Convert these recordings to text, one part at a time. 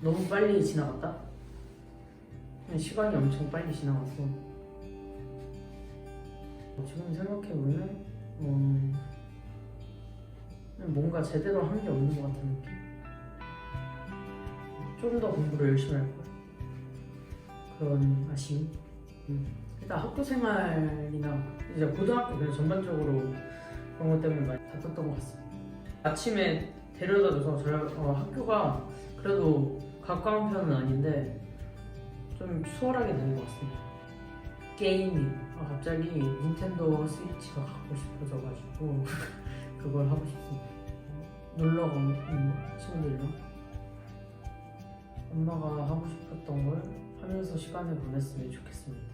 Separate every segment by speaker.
Speaker 1: 너무 빨리 지나갔다? 시간이 엄청 빨리 지나갔어. 지금 생각해보면 뭔가 제대로 한 게 없는 것 같은 느낌? 좀 더 공부를 열심히 할 거야. 그런 아쉬움? 일단 학교 생활이나 이제 고등학교 그냥 전반적으로 그런 것 때문에 많이 다퉜던 것 같습니다. 아침에 데려다줘서 학교가 그래도 가까운 편은 아닌데 좀 수월하게 되는 것 같습니다. 게이밍, 갑자기 닌텐도 스위치가 갖고 싶어져가지고 그걸 하고 싶습니다. 놀러 가는 거, 친구들이랑 엄마가 하고 싶었던 걸 하면서 시간을 보냈으면 좋겠습니다.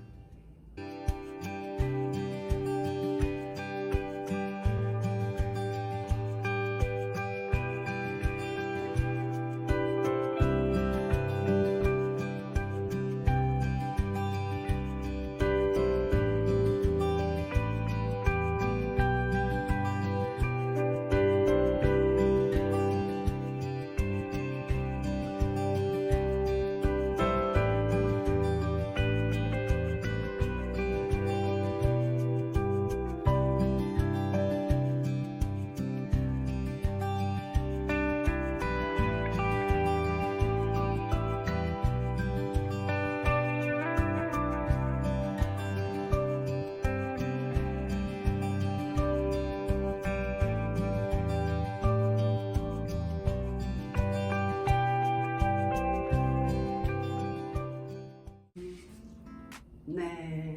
Speaker 2: 네.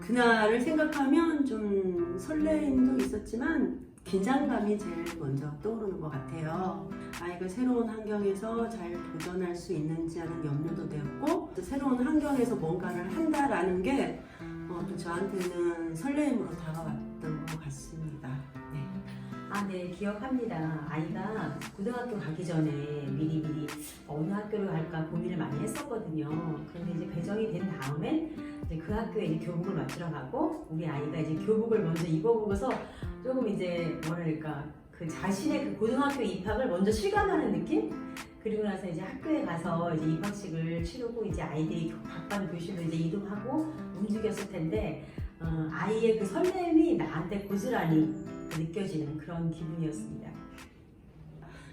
Speaker 2: 그날을 생각하면 좀 설레임도 있었지만 긴장감이 제일 먼저 떠오르는 것 같아요. 아이가 새로운 환경에서 잘 도전할 수 있는지 하는 염려도 되었고, 또 새로운 환경에서 뭔가를 한다라는 게 또 저한테는 설레임으로 다가왔던 것 같습니다. 네.
Speaker 3: 네, 기억합니다. 아이가 고등학교 가기 전에 미리 어느 학교를 갈까 고민을 많이 했었거든요. 그런데 이제 배정이 된 다음엔 이제 그 학교에 이제 교복을 맞추러 가고, 우리 아이가 이제 교복을 먼저 입어보고서 조금 이제 뭐랄까 그 자신의 그 고등학교 입학을 먼저 실감하는 느낌? 그리고 나서 이제 학교에 가서 이제 입학식을 치르고 이제 아이들이 각반 교실로 이제 이동하고 움직였을 텐데, 아이의 그 설렘이 나한테 고스란히 느껴지는 그런 기분이었습니다.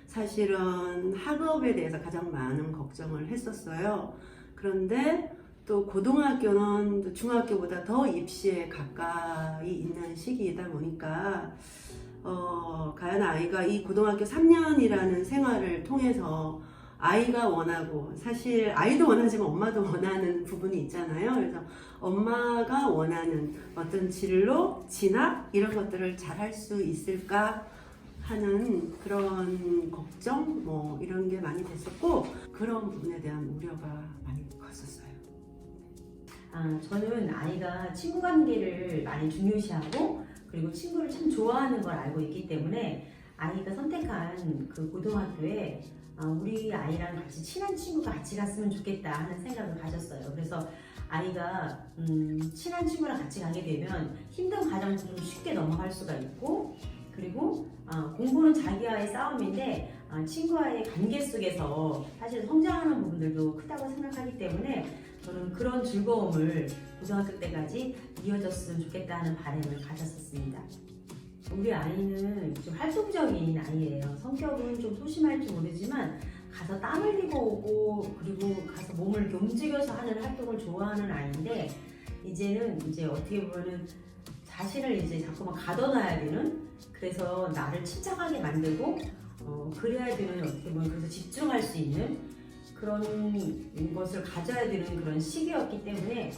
Speaker 2: 사실은 학업에 대해서 가장 많은 걱정을 했었어요. 그런데 또 고등학교는 또 중학교보다 더 입시에 가까이 있는 시기이다 보니까 과연 아이가 이 고등학교 3년이라는 생활을 통해서 아이가 원하고, 사실 아이도 원하지만 엄마도 원하는 부분이 있잖아요. 그래서 엄마가 원하는 어떤 진로, 진학 이런 것들을 잘 할 수 있을까 하는 그런 걱정 뭐 이런 게 많이 됐었고, 그런 부분에 대한 우려가 많이 컸었어요.
Speaker 3: 저는 아이가 친구 관계를 많이 중요시하고, 그리고 친구를 참 좋아하는 걸 알고 있기 때문에 아이가 선택한 그 고등학교에 우리 아이랑 같이 친한 친구가 같이 갔으면 좋겠다 하는 생각을 가졌어요. 그래서 아이가 친한 친구랑 같이 가게 되면 힘든 과정도 좀 쉽게 넘어갈 수가 있고, 그리고 공부는 자기와의 싸움인데 친구와의 관계 속에서 사실 성장하는 부분들도 크다고 생각하기 때문에 저는 그런 즐거움을 고등학교 때까지 이어졌으면 좋겠다 하는 바람을 가졌었습니다. 우리 아이는 좀 활동적인 아이예요. 성격은 좀 소심할지 모르지만 가서 땀 흘리고 오고, 그리고 가서 몸을 이렇게 움직여서 하는 활동을 좋아하는 아이인데, 이제는 이제 어떻게 보면은 자신을 이제 자꾸만 가둬놔야 되는, 그래서 나를 침착하게 만들고 그래야 되는, 어떻게 보면 그래서 집중할 수 있는 그런 것을 가져야 되는 그런 시기였기 때문에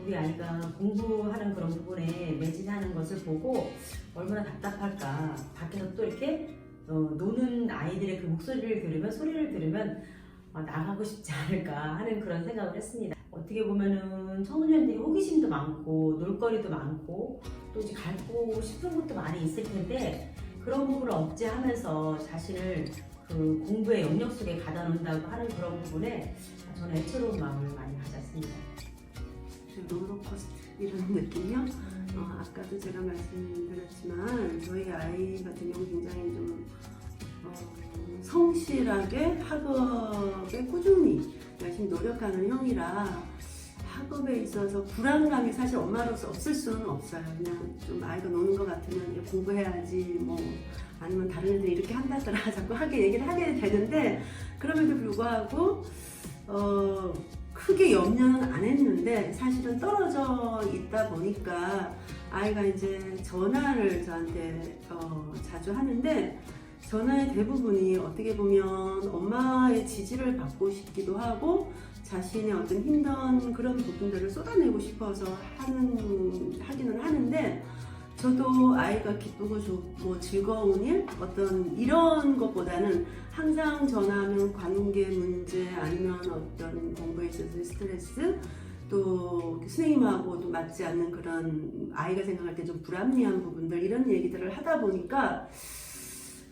Speaker 3: 우리 아이가 공부하는 그런 부분에 매진하는 것을 보고 얼마나 답답할까. 밖에서 또 이렇게 노는 아이들의 그 목소리를 들으면, 소리를 들으면 나가고 싶지 않을까 하는 그런 생각을 했습니다. 어떻게 보면은 청소년들이 호기심도 많고 놀거리도 많고 또 이제 가고 싶은 것도 많이 있을 텐데, 그런 부분을 억제하면서 자신을 그 공부의 영역 속에 가다 놓는다고 하는 그런 부분에 저는 애처로운 마음을 많이 가졌습니다.
Speaker 2: 롤러코스터 이런 느낌이요? 아까도 제가 말씀드렸지만 저희 아이 같은 경우 굉장히 좀 성실하게 학업에 꾸준히 열심히 노력하는 형이라 학업에 있어서 불안감이 사실 엄마로서 없을 수는 없어요. 그냥 좀 아이가 노는 것 같으면 이제 공부해야지 뭐 아니면 다른 애들이 이렇게 한다더라 자꾸 얘기를 하게 되는데 그럼에도 불구하고 크게 염려는 안 했는데 사실은 떨어져 있다 보니까 아이가 이제 전화를 저한테 자주 하는데 전화의 대부분이 어떻게 보면 엄마의 지지를 받고 싶기도 하고 자신의 어떤 힘든 그런 부분들을 쏟아내고 싶어서 하기는 하는데 저도 아이가 기쁘고 좋고 즐거운 일 어떤 이런 것보다는 항상 전화하면 관계 문제 아니면 어떤 공부에 있어서 스트레스 또 선생님하고도 맞지 않는 그런 아이가 생각할 때 좀 불합리한 부분들 이런 얘기들을 하다 보니까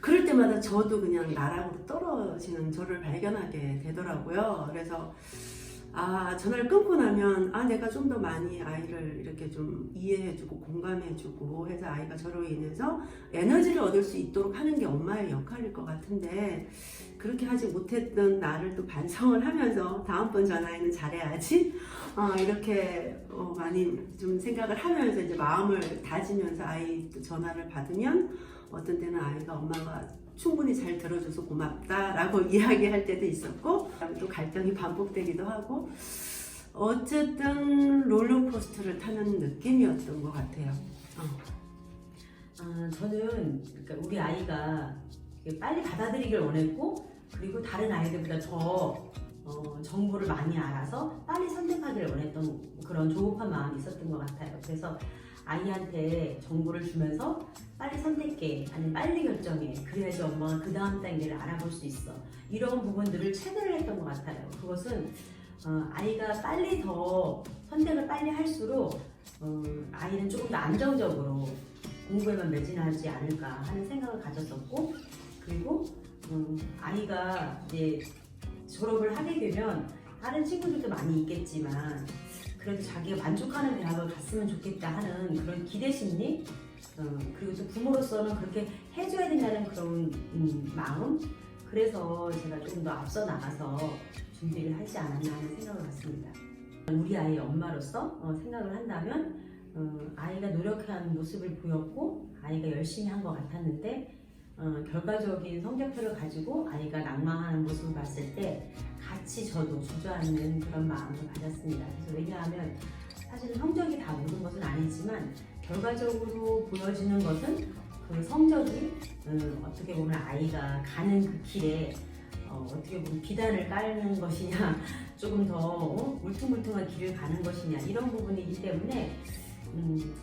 Speaker 2: 그럴 때마다 저도 그냥 나락으로 떨어지는 저를 발견하게 되더라고요. 그래서 전화를 끊고 나면 내가 좀 더 많이 아이를 이렇게 좀 이해해주고 공감해주고 해서 아이가 저로 인해서 에너지를 얻을 수 있도록 하는 게 엄마의 역할일 것 같은데 그렇게 하지 못했던 나를 또 반성을 하면서 다음번 전화에는 잘해야지 이렇게 많이 좀 생각을 하면서 이제 마음을 다지면서 아이 또 전화를 받으면 어떤 때는 아이가 엄마가 충분히 잘 들어줘서 고맙다라고 이야기할 때도 있었고 또 갈등이 반복되기도 하고 어쨌든 롤러코스터를 타는 느낌이었던 것 같아요.
Speaker 3: 저는 그러니까 우리 아이가 빨리 받아들이길 원했고 그리고 다른 아이들보다 더 정보를 많이 알아서 빨리 선택하기를 원했던 그런 조급한 마음이 있었던 것 같아요. 그래서 아이한테 정보를 주면서 빨리 선택해 아니면 빨리 결정해 그래야지 엄마가 그 다음 단계를 알아볼 수 있어 이런 부분들을 체계를 했던 것 같아요. 그것은 아이가 빨리 더 선택을 빨리 할수록 아이는 조금 더 안정적으로 공부에만 매진하지 않을까 하는 생각을 가졌었고 그리고 아이가 이제 졸업을 하게 되면 다른 친구들도 많이 있겠지만 그래도 자기가 만족하는 대학을 갔으면 좋겠다 하는 그런 기대 심리 그리고 또 부모로서는 그렇게 해줘야 된다는 그런 마음 그래서 제가 조금 더 앞서 나가서 준비를 하지 않았나 하는 생각을 갖습니다. 우리 아이의 엄마로서 생각을 한다면 아이가 노력한 모습을 보였고 아이가 열심히 한 것 같았는데 결과적인 성적표를 가지고 아이가 낙망하는 모습을 봤을 때 같이 저도 주저앉는 그런 마음을 가졌습니다. 그래서 왜냐하면 사실은 성적이 다 모든 것은 아니지만 결과적으로 보여지는 것은 그 성적이 어떻게 보면 아이가 가는 그 길에 어떻게 보면 비단을 깔는 것이냐 조금 더 울퉁불퉁한 길을 가는 것이냐 이런 부분이기 때문에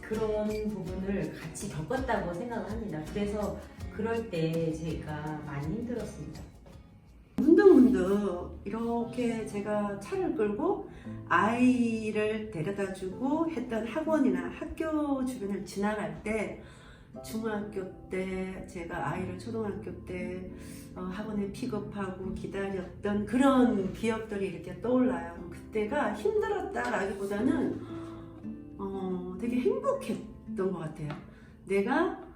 Speaker 3: 그런 부분을 같이 겪었다고 생각을 합니다. 그래서 그럴 때 제가 많이 힘들었습니다.
Speaker 2: 문득문득 이렇게 제가 차를 끌고 아이를 데려다 주고 했던 학원이나 학교 주변을 지나갈 때 중학교 때 제가 아이를 초등학교 때 학원에 픽업하고 기다렸던 그런 기억들이 이렇게 떠올라요. 그때가 힘들었다라기보다는 되게 행복했던 것 같아요. 내가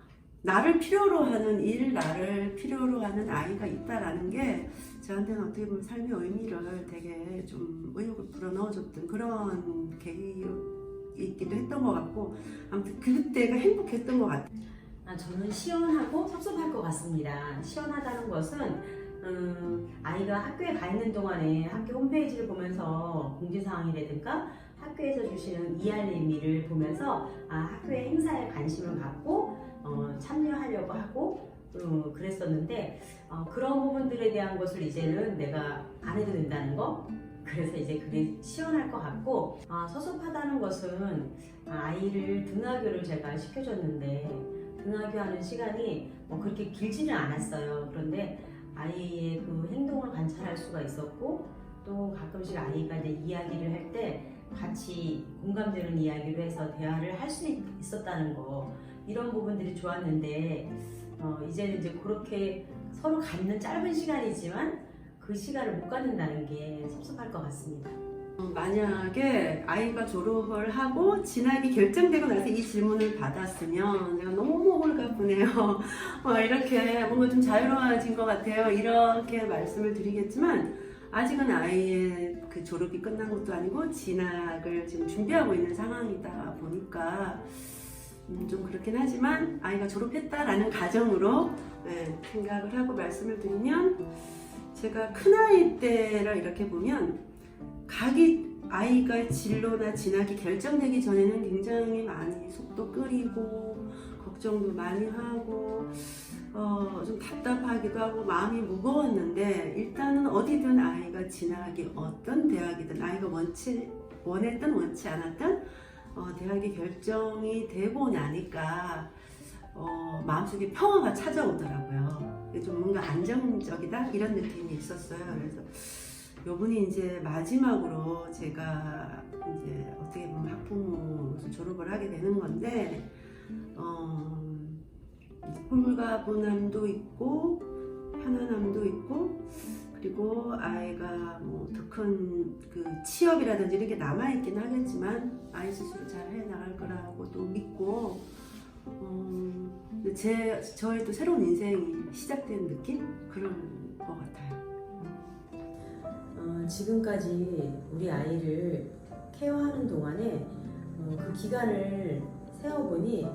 Speaker 2: 나를 필요로 하는 일, 나를 필요로 하는 아이가 있다라는 게 저한테는 어떻게 보면 삶의 의미를 되게 좀 의욕을 불어넣어줬던 그런 계기이기도 했던 것 같고 아무튼 그때가 행복했던 것 같아요.
Speaker 3: 저는 시원하고 섭섭할 것 같습니다. 시원하다는 것은 아이가 학교에 가 있는 동안에 학교 홈페이지를 보면서 공지사항이라든가 학교에서 주시는 이알림을 보면서 학교의 행사에 관심을 갖고 참여하려고 하고 그랬었는데 그런 부분들에 대한 것을 이제는 내가 안 해도 된다는 거 그래서 이제 그게 시원할 것 같고 섭섭하다는 것은 아이를 등하교를 제가 시켜줬는데 등하교 하는 시간이 그렇게 길지는 않았어요. 그런데 아이의 그 행동을 관찰할 수가 있었고 또 가끔씩 아이가 이제 이야기를 할 때 같이 공감되는 이야기를 해서 대화를 할 수 있었다는 거 이런 부분들이 좋았는데 이제는 이제 그렇게 서로 갖는 짧은 시간이지만 그 시간을 못 갖는다는 게 섭섭할 것 같습니다.
Speaker 2: 만약에 아이가 졸업을 하고 진학이 결정되고 나서 이 질문을 받았으면 내가 너무 홀가분해요. 이렇게 뭔가 좀 자유로워진 것 같아요. 이렇게 말씀을 드리겠지만 아직은 아이의 그 졸업이 끝난 것도 아니고 진학을 지금 준비하고 있는 상황이다 보니까 좀 그렇긴 하지만 아이가 졸업했다라는 가정으로 생각을 하고 말씀을 드리면, 제가 큰아이 때를 이렇게 보면 아이가 진로나 진학이 결정되기 전에는 굉장히 많이 속도 끓이고 걱정도 많이 하고 좀 답답하기도 하고 마음이 무거웠는데, 일단은 어디든 아이가 진학이 어떤 대학이든 아이가 원했든 원치 않았든 대학이 결정이 되고 나니까 마음속에 평화가 찾아오더라고요. 좀 뭔가 안정적이다 이런 느낌이 있었어요. 그래서 요분이 이제 마지막으로 제가 이제 어떻게 보면 학부모로서 졸업을 하게 되는 건데, 홀가분함도 있고 편안함도 있고, 그리고 아이가 뭐 더 큰 그 취업이라든지 이렇게 남아있긴 하겠지만 아이 스스로 잘 해나갈 거라고도 믿고, 저의 또 새로운 인생이 시작된 느낌? 그런 것 같아요.
Speaker 3: 지금까지 우리 아이를 케어하는 동안에 그 기간을 세어보니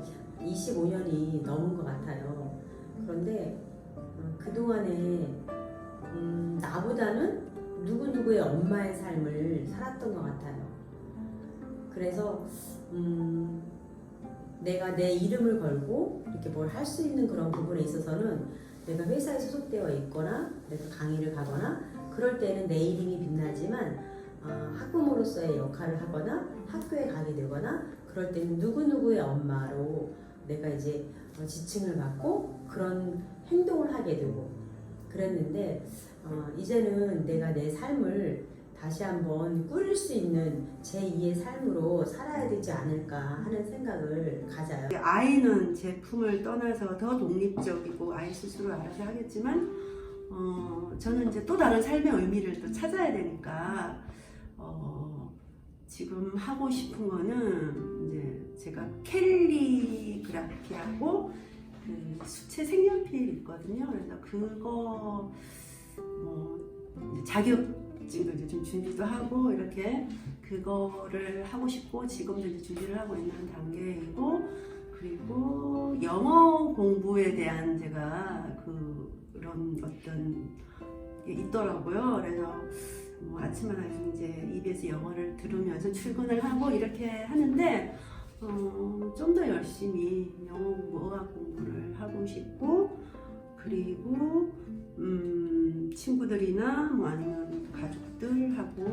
Speaker 3: 25년이 넘은 것 같아요. 그런데 그동안에 나보다는 누구누구의 엄마의 삶을 살았던 것 같아요. 그래서 내가 내 이름을 걸고 이렇게 뭘 할 수 있는 그런 부분에 있어서는 내가 회사에 소속되어 있거나 내가 강의를 가거나 그럴 때는 내 이름이 빛나지만 학부모로서의 역할을 하거나 학교에 가게 되거나 그럴 때는 누구누구의 엄마로 내가 이제 지칭을 받고 그런 행동을 하게 되고 그랬는데, 이제는 내가 내 삶을 다시 한번 꾸릴 수 있는 제2의 삶으로 살아야 되지 않을까 하는 생각을 가져요.
Speaker 2: 아이는 제품을 떠나서 더 독립적이고 아이 스스로 알아서 하겠지만 저는 이제 또 다른 삶의 의미를 또 찾아야 되니까 지금 하고 싶은 거는 이제 제가 캘리그라피하고 그 수채 색연필 있거든요. 그래서 그거 자격증도 이제 좀 준비도 하고 이렇게 그거를 하고 싶고 지금도 이제 준비를 하고 있는 단계이고, 그리고 영어 공부에 대한 제가 그런 어떤 게 있더라고요. 그래서 아침마다 이제 EBS 영어를 들으면서 출근을 하고 이렇게 하는데 좀 더 열심히 영어 어학 공부를 하고 싶고, 그리고 친구들이나 뭐 아니면 가족들하고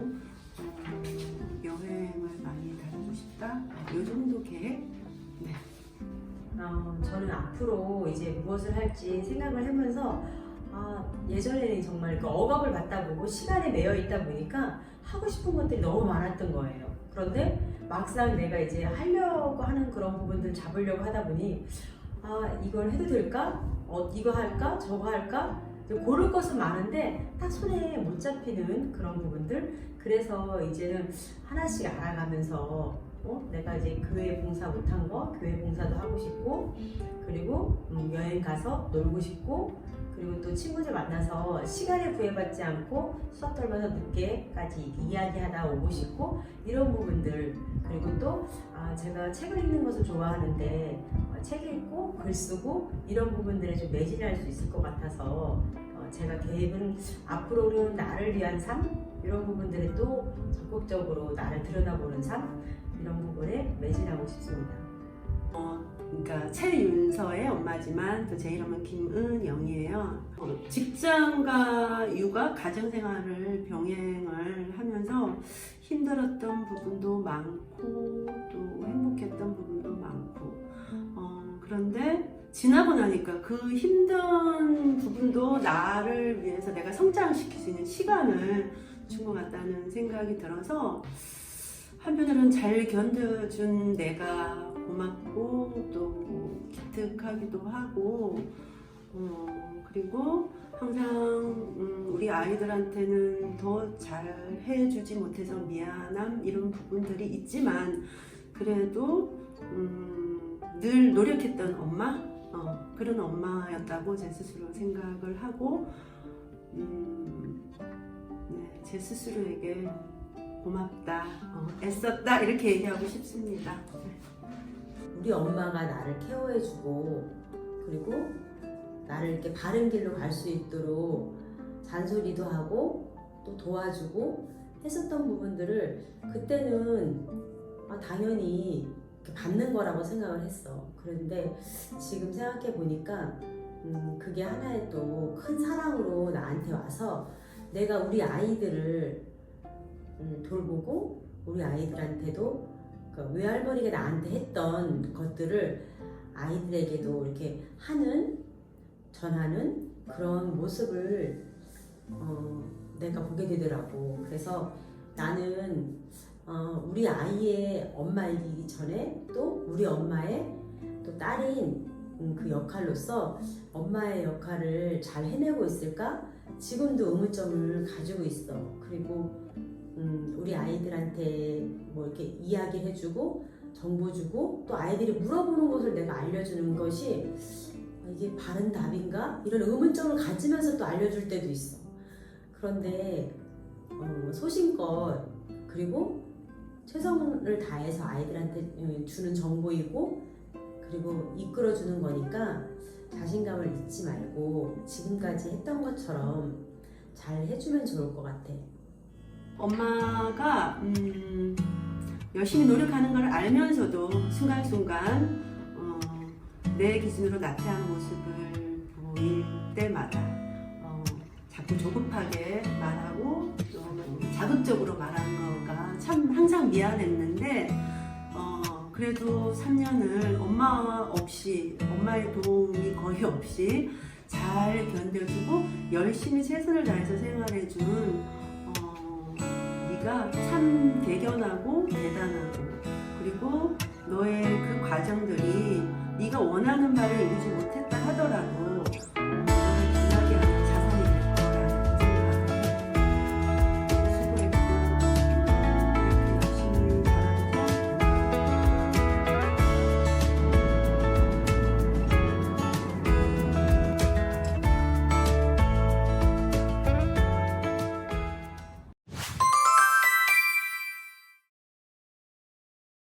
Speaker 2: 여행을 많이 다니고 싶다. 이 정도 계획. 네.
Speaker 3: 저는 앞으로 이제 무엇을 할지 생각을 하면서 예전에는 정말 그 억압을 받다 보고 시간에 매여 있다 보니까 하고 싶은 것들이 너무 많았던 거예요. 그런데 막상 내가 이제 하려고 하는 그런 부분들 잡으려고 하다 보니 이걸 해도 될까? 이거 할까? 저거 할까? 고를 것은 많은데 딱 손에 못 잡히는 그런 부분들. 그래서 이제는 하나씩 알아가면서 내가 이제 교회 봉사 못한 거 교회 봉사도 하고 싶고, 그리고 여행 가서 놀고 싶고, 그리고 또 친구들 만나서 시간에 구애받지 않고 수다 떨면서 늦게까지 이야기하다 오고 싶고, 이런 부분들. 그리고 또 제가 책을 읽는 것을 좋아하는데 책 읽고 글 쓰고 이런 부분들에 좀 매진할 수 있을 것 같아서 제가 계획은 앞으로는 나를 위한 삶, 이런 부분들에 또 적극적으로 나를 들여다보는 삶, 이런 부분에 매진하고 싶습니다.
Speaker 2: 그러니까 최윤서의 엄마지만 또 제 이름은 김은영이에요. 직장과 육아, 가정생활을 병행을 하면서 힘들었던 부분도 많고 또 행복했던 부분도 많고, 그런데 지나고 나니까 그 힘든 부분도 나를 위해서 내가 성장시킬 수 있는 시간을 준 것 같다는 생각이 들어서, 한편으로는 잘 견뎌준 내가 고맙고 또 기특하기도 하고, 그리고 항상 우리 아이들한테는 더 잘 해주지 못해서 미안함 이런 부분들이 있지만 그래도 늘 노력했던 엄마 그런 엄마였다고 제 스스로 생각을 하고 네, 제 스스로에게 고맙다 애썼다 이렇게 얘기하고 싶습니다.
Speaker 3: 우리 엄마가 나를 케어해주고 그리고 나를 이렇게 바른 길로 갈 수 있도록 잔소리도 하고 또 도와주고 했었던 부분들을 그때는 당연히 이렇게 받는 거라고 생각을 했어. 그런데 지금 생각해 보니까 그게 하나의 또 큰 사랑으로 나한테 와서 내가 우리 아이들을 돌보고 우리 아이들한테도 그 외할머니가 나한테 했던 것들을 아이들에게도 이렇게 전하는 그런 모습을 내가 보게 되더라고. 그래서 나는 우리 아이의 엄마이기 전에 또 우리 엄마의 또 딸인 그 역할로서 엄마의 역할을 잘 해내고 있을까? 지금도 의문점을 가지고 있어. 그리고 우리 아이들한테 뭐 이렇게 이야기 해주고 정보 주고 또 아이들이 물어보는 것을 내가 알려주는 것이 이게 바른 답인가? 이런 의문점을 가지면서 또 알려줄 때도 있어. 그런데 소신껏 그리고 최선을 다해서 아이들한테 주는 정보이고 그리고 이끌어주는 거니까 자신감을 잃지 말고 지금까지 했던 것처럼 잘 해주면 좋을 것 같아.
Speaker 2: 엄마가 열심히 노력하는 걸 알면서도 순간순간 내 기준으로 나태한 모습을 보일 때마다 자꾸 조급하게 말하고 또 자극적으로 말하는 거가 참 항상 미안했는데 그래도 3년을 엄마의 도움이 거의 없이 잘 견뎌주고 열심히 최선을 다해서 생활해준 네가 참 대견하고 대단하고 그리고 너의 그 과정들이 네가 원하는 바를 이루지 못했다 하더라도